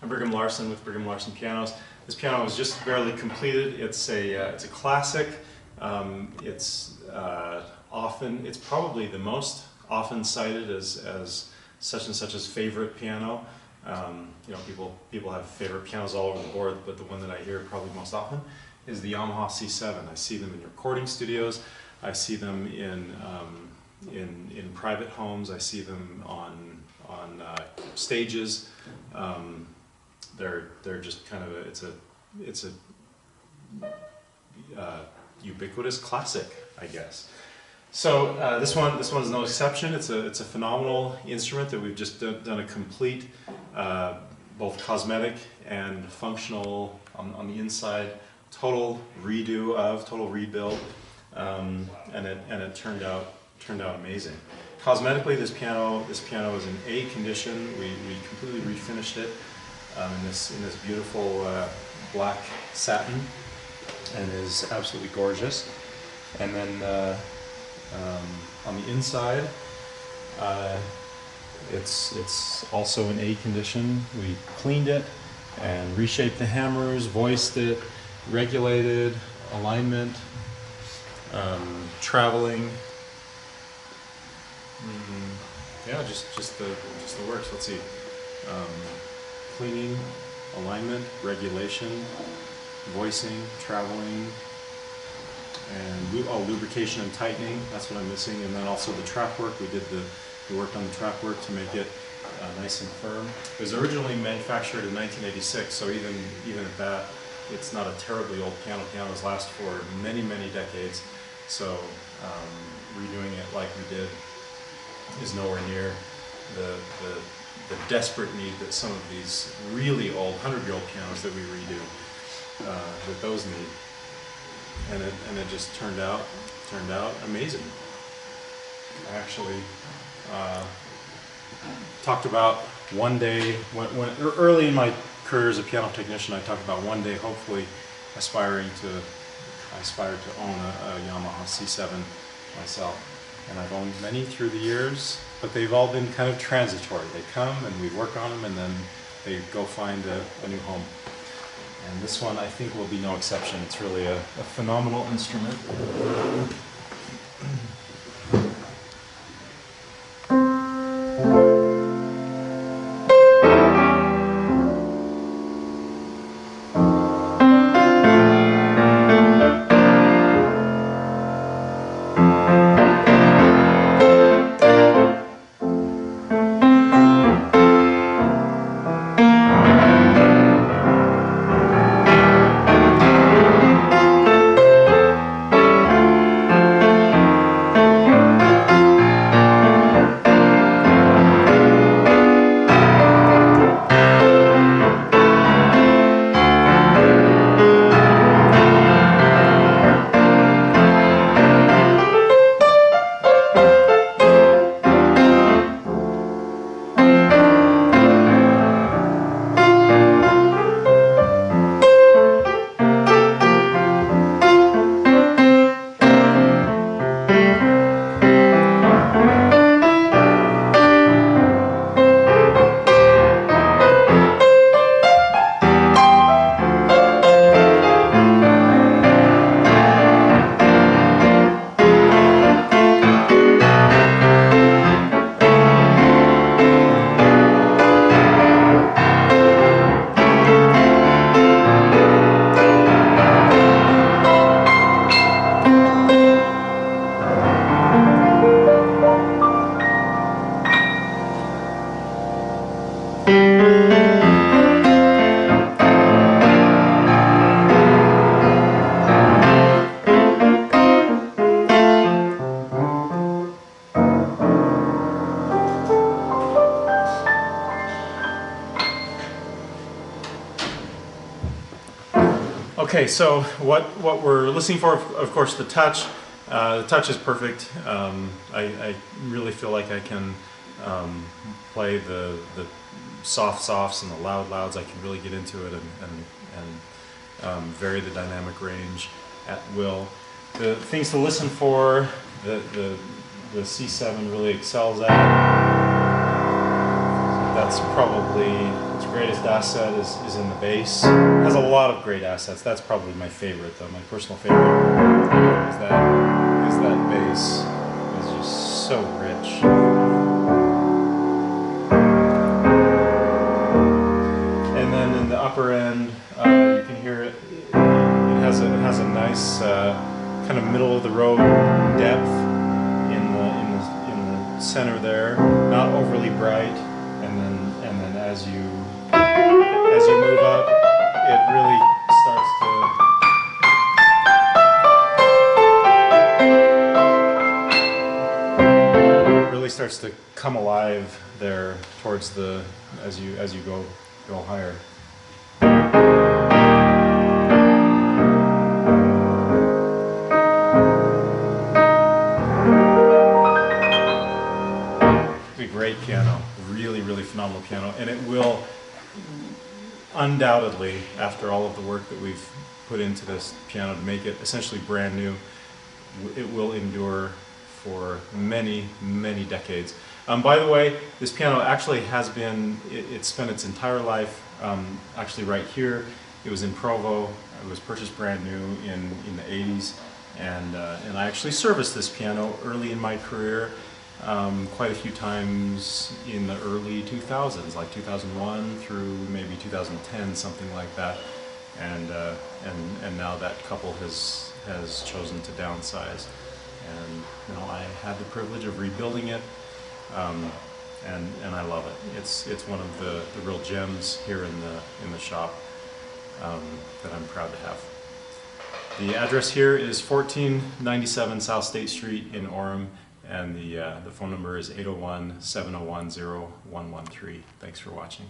I'm Brigham Larson with Brigham Larson Pianos. This piano was just barely completed. It's a classic. It's probably the most often cited as such and such as favorite piano. You know, people have favorite pianos all over the board, but the one that I hear probably most often is the Yamaha C7. I see them in recording studios. I see them in private homes. I see them on stages. They're just kind of it's a ubiquitous classic, I guess. So this one's no exception. It's a phenomenal instrument that we've just done a complete both cosmetic and functional on the inside, total rebuild, and it turned out amazing. Cosmetically, this piano is in A condition. We completely refinished it in this beautiful black satin, and is absolutely gorgeous. And then on the inside, it's also in A condition. We cleaned it and reshaped the hammers, voiced it, regulated alignment, traveling. Yeah, just the works. Let's see. Cleaning, alignment, regulation, voicing, traveling, and lubrication and tightening. That's what I'm missing. And then also the trap work. We worked on the trap work to make it nice and firm. It was originally manufactured in 1986, so even at that, it's not a terribly old piano. Pianos last for many decades. So redoing it like we did is nowhere near the desperate need that some of these really old 100-year-old pianos that we redo that those need. And it just turned out amazing. I actually talked about one day when early in my career as a piano technician, I talked about one day hopefully I aspire to own a Yamaha C7 myself. And I've owned many through the years, but they've all been kind of transitory. They come and we work on them, and then they go find a new home. And this one, I think, will be no exception. It's really a phenomenal instrument. Okay, so what we're listening for, of course, the touch. The touch is perfect. I really feel like I can play the soft softs and the loud louds. I can really get into it and vary the dynamic range at will. The things to listen for, the C7 really excels at. That's probably, it's great greatest asset is in the bass. It has a lot of great assets. That's probably my favorite, though. My personal favorite is that bass. It's just so rich. And then in the upper end, you can hear it. It has a nice kind of middle of the road depth in the center there. Not overly bright, and then as you move up, it really starts to come alive there towards the as you go higher. It's a great piano, really phenomenal piano, and it will undoubtedly, after all of the work that we've put into this piano to make it essentially brand new, it will endure for many decades. By the way, this piano actually has been, it spent its entire life actually right here. It was in Provo. It was purchased brand new in the 80s, and I actually serviced this piano early in my career quite a few times in the early 2000s, like 2001 through maybe 2010, something like that. And now that couple has chosen to downsize. And I had the privilege of rebuilding it, and I love it. It's one of the real gems here in the shop that I'm proud to have. The address here is 1497 South State Street in Orem, and the phone number is 801-701-0113. Thanks for watching.